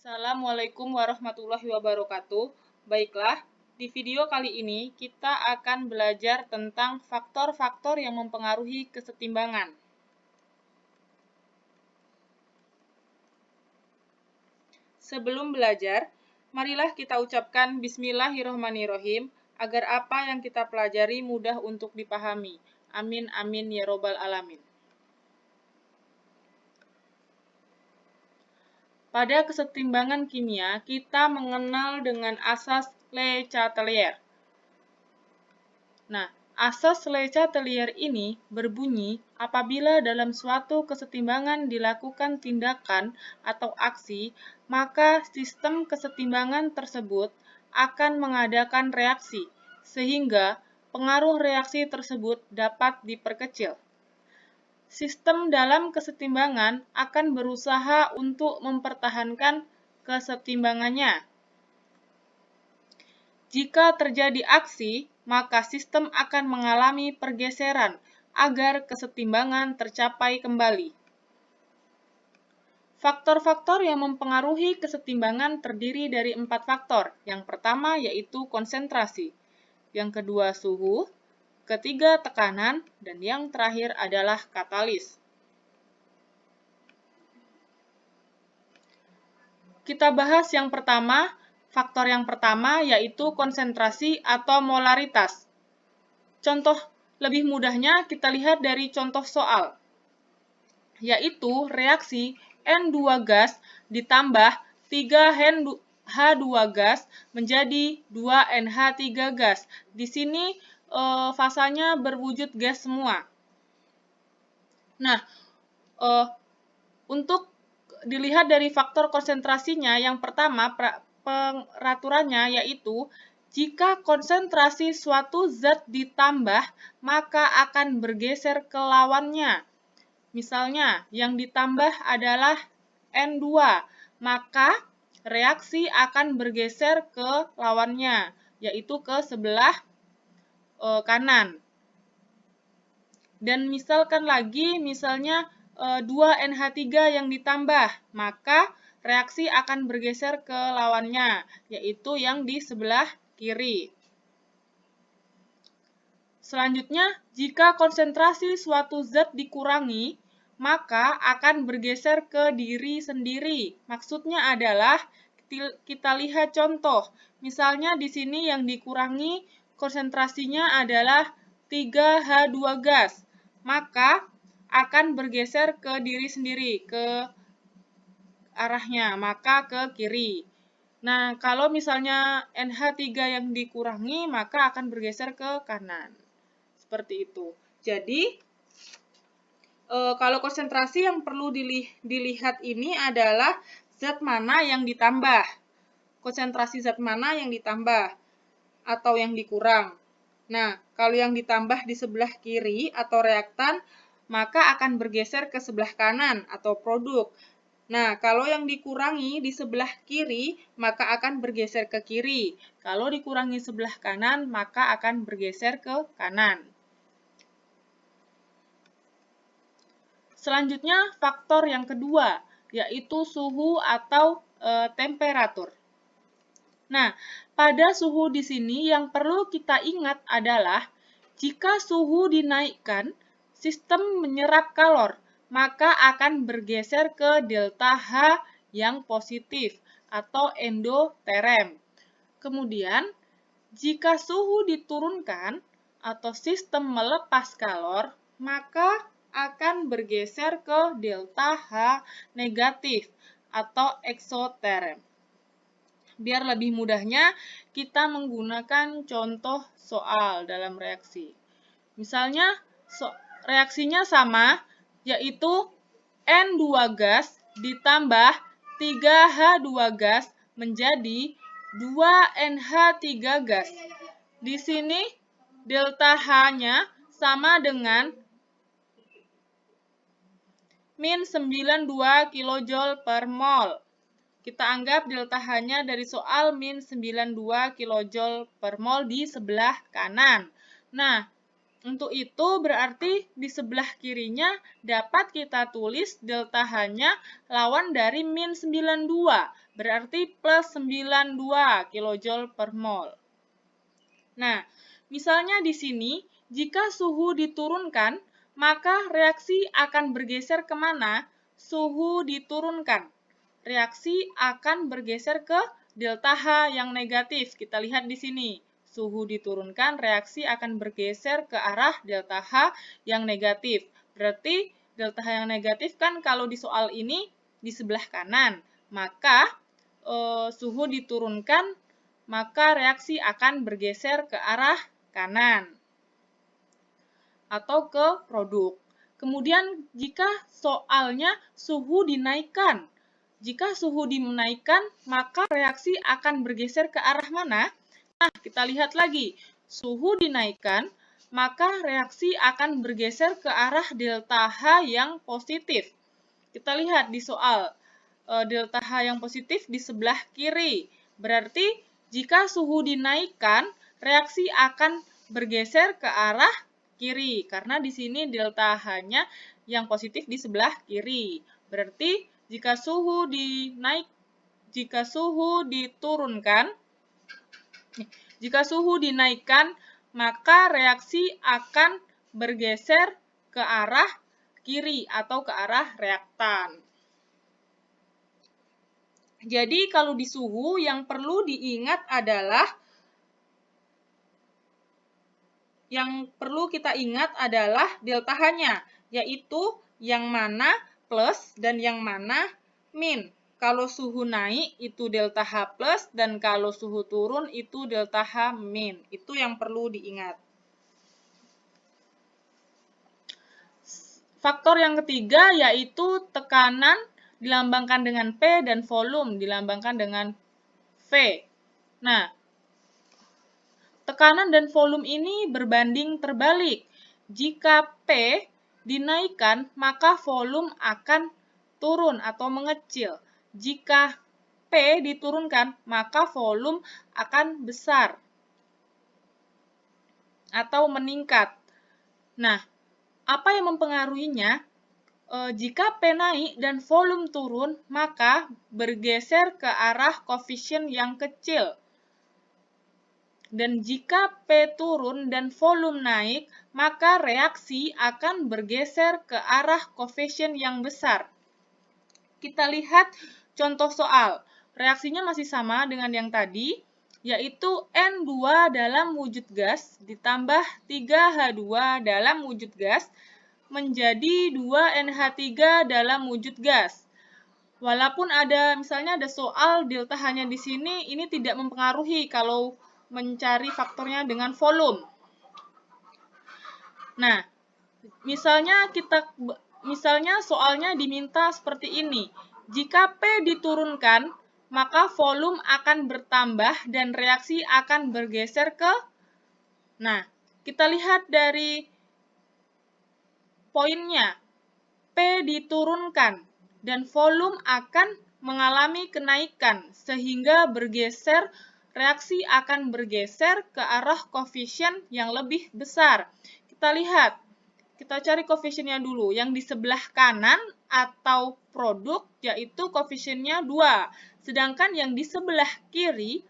Assalamualaikum warahmatullahi wabarakatuh. Baiklah, di video kali ini kita akan belajar tentang faktor-faktor yang mempengaruhi kesetimbangan. Sebelum belajar, marilah kita ucapkan Bismillahirrahmanirrahim agar apa yang kita pelajari mudah untuk dipahami. Amin amin ya robbal alamin. Pada kesetimbangan kimia, kita mengenal dengan asas Le Chatelier. Nah, asas Le Chatelier ini berbunyi apabila dalam suatu kesetimbangan dilakukan tindakan atau aksi, maka sistem kesetimbangan tersebut akan mengadakan reaksi, sehingga pengaruh reaksi tersebut dapat diperkecil. Sistem dalam kesetimbangan akan berusaha untuk mempertahankan kesetimbangannya. Jika terjadi aksi, maka sistem akan mengalami pergeseran agar kesetimbangan tercapai kembali. Faktor-faktor yang mempengaruhi kesetimbangan terdiri dari 4 faktor. Yang pertama yaitu konsentrasi, yang kedua suhu, ketiga tekanan, dan yang terakhir adalah katalis. Kita bahas yang pertama, faktor yang pertama yaitu konsentrasi atau molaritas. Contoh lebih mudahnya kita lihat dari contoh soal, yaitu reaksi N2 gas ditambah 3H2 gas menjadi 2NH3 gas. Di sini fasanya berwujud gas semua. Nah, untuk dilihat dari faktor konsentrasinya, yang pertama peraturannya yaitu jika konsentrasi suatu zat ditambah, maka akan bergeser ke lawannya. Misalnya, yang ditambah adalah N2, maka reaksi akan bergeser ke lawannya, yaitu ke sebelah kanan. Dan misalkan lagi, misalnya 2NH3 yang ditambah, maka reaksi akan bergeser ke lawannya, yaitu yang di sebelah kiri. Selanjutnya, jika konsentrasi suatu zat dikurangi, maka akan bergeser ke diri sendiri. Maksudnya adalah, kita lihat contoh. Misalnya di sini yang dikurangi konsentrasinya adalah 3H2 gas, maka akan bergeser ke diri sendiri, ke arahnya, maka ke kiri. Nah, kalau misalnya NH3 yang dikurangi, maka akan bergeser ke kanan. Seperti itu. Jadi, kalau konsentrasi yang perlu dilihat ini adalah zat mana yang ditambah. Konsentrasi zat mana yang ditambah atau yang dikurang. Nah, kalau yang ditambah di sebelah kiri atau reaktan, maka akan bergeser ke sebelah kanan atau produk. Nah, kalau yang dikurangi di sebelah kiri, maka akan bergeser ke kiri. Kalau dikurangi sebelah kanan, maka akan bergeser ke kanan. Selanjutnya, faktor yang kedua, yaitu suhu atau temperatur. Nah, pada suhu di sini yang perlu kita ingat adalah jika suhu dinaikkan, sistem menyerap kalor, maka akan bergeser ke delta H yang positif atau endoterem. Kemudian, jika suhu diturunkan atau sistem melepas kalor, maka akan bergeser ke delta H negatif atau eksoterem. Biar lebih mudahnya, kita menggunakan contoh soal dalam reaksi. Misalnya, reaksinya sama, yaitu N2 gas ditambah 3H2 gas menjadi 2NH3 gas. Di sini, delta H-nya sama dengan min 92 kJ per mol. Kita anggap delta H-nya dari soal min 92 kJ per mol di sebelah kanan. Nah, untuk itu berarti di sebelah kirinya dapat kita tulis delta H-nya lawan dari min 92. berarti plus 92 kJ per mol. Nah, misalnya di sini, jika suhu diturunkan, maka reaksi akan bergeser kemana? Suhu diturunkan. Reaksi akan bergeser ke delta H yang negatif. Kita lihat di sini. Suhu diturunkan, reaksi akan bergeser ke arah delta H yang negatif. Berarti delta H yang negatif kan kalau di soal ini di sebelah kanan. Maka suhu diturunkan, maka reaksi akan bergeser ke arah kanan atau ke produk. Kemudian jika soalnya suhu dinaikkan, jika suhu dinaikkan, maka reaksi akan bergeser ke arah mana? Nah, kita lihat lagi. Suhu dinaikkan, maka reaksi akan bergeser ke arah delta H yang positif. Kita lihat di soal, delta H yang positif di sebelah kiri. Berarti jika suhu dinaikkan, reaksi akan bergeser ke arah kiri, karena di sini delta H-nya yang positif di sebelah kiri. Berarti jika suhu dinaikkan, maka reaksi akan bergeser ke arah kiri atau ke arah reaktan. Jadi kalau di suhu yang perlu diingat adalah delta H-nya, yaitu yang mana plus dan yang mana min. Kalau suhu naik itu delta H plus dan kalau suhu turun itu delta H min. Itu yang perlu diingat. Faktor yang ketiga yaitu tekanan dilambangkan dengan P dan volume dilambangkan dengan V. Nah, tekanan dan volume ini berbanding terbalik. Jika P dinaikkan, maka volume akan turun atau mengecil. Jika P diturunkan, maka volume akan besar atau meningkat. Nah, apa yang mempengaruhinya? Jika P naik dan volume turun, maka bergeser ke arah koefisien yang kecil. Dan jika P turun dan volume naik, maka reaksi akan bergeser ke arah koefisien yang besar. Kita lihat contoh soal. Reaksinya masih sama dengan yang tadi, yaitu N2 dalam wujud gas ditambah 3H2 dalam wujud gas menjadi 2NH3 dalam wujud gas. Walaupun misalnya ada soal delta H-nya di sini, ini tidak mempengaruhi kalau mencari faktornya dengan volume. Nah, misalnya soalnya diminta seperti ini. Jika P diturunkan, maka volume akan bertambah dan reaksi akan bergeser ke. Nah, kita lihat dari poinnya. P diturunkan dan volume akan mengalami kenaikan sehingga reaksi akan bergeser ke arah koefisien yang lebih besar. Kita cari koefisiennya dulu. Yang di sebelah kanan atau produk yaitu koefisiennya 2. Sedangkan yang di sebelah kiri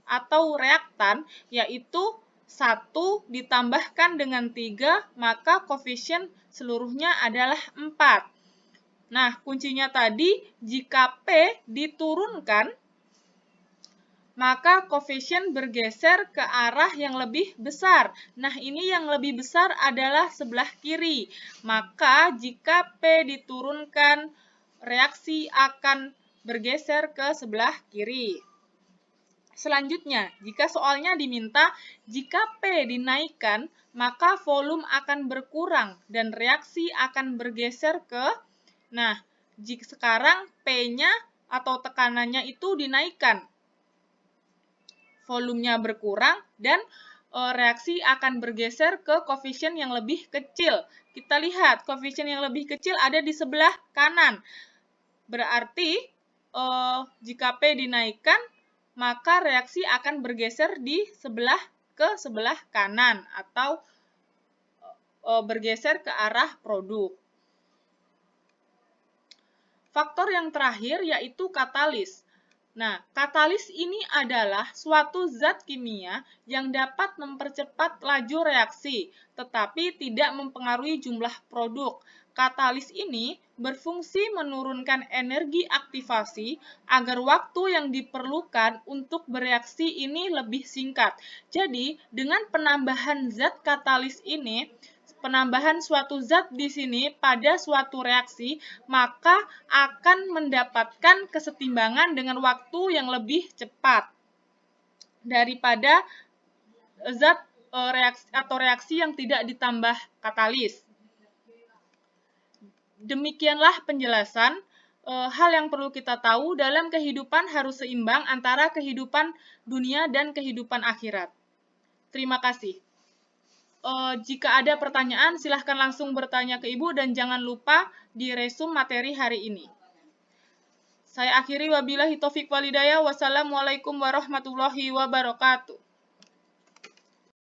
atau reaktan yaitu 1 ditambahkan dengan 3, maka koefisien seluruhnya adalah 4. Nah, kuncinya tadi, jika P diturunkan, maka koefisien bergeser ke arah yang lebih besar. Nah, ini yang lebih besar adalah sebelah kiri. Maka, jika P diturunkan, reaksi akan bergeser ke sebelah kiri. Selanjutnya, jika soalnya diminta, jika P dinaikkan, maka volume akan berkurang dan reaksi akan bergeser ke. Nah, jika sekarang P-nya atau tekanannya itu dinaikkan, volumenya berkurang dan reaksi akan bergeser ke koefisien yang lebih kecil. Kita lihat, koefisien yang lebih kecil ada di sebelah kanan. Berarti, jika P dinaikkan, maka reaksi akan bergeser ke sebelah kanan atau bergeser ke arah produk. Faktor yang terakhir yaitu katalis. Nah, katalis ini adalah suatu zat kimia yang dapat mempercepat laju reaksi, tetapi tidak mempengaruhi jumlah produk. Katalis ini berfungsi menurunkan energi aktivasi agar waktu yang diperlukan untuk bereaksi ini lebih singkat. Jadi, dengan penambahan zat katalis ini, penambahan suatu zat di sini pada suatu reaksi, maka akan mendapatkan kesetimbangan dengan waktu yang lebih cepat daripada zat reaksi atau reaksi yang tidak ditambah katalis. Demikianlah penjelasan hal yang perlu kita tahu dalam kehidupan harus seimbang antara kehidupan dunia dan kehidupan akhirat. Terima kasih. Jika ada pertanyaan, silahkan langsung bertanya ke Ibu dan jangan lupa diresum materi hari ini. Saya akhiri wabillahi taufik walhidayah. Wassalamualaikum warahmatullahi wabarakatuh.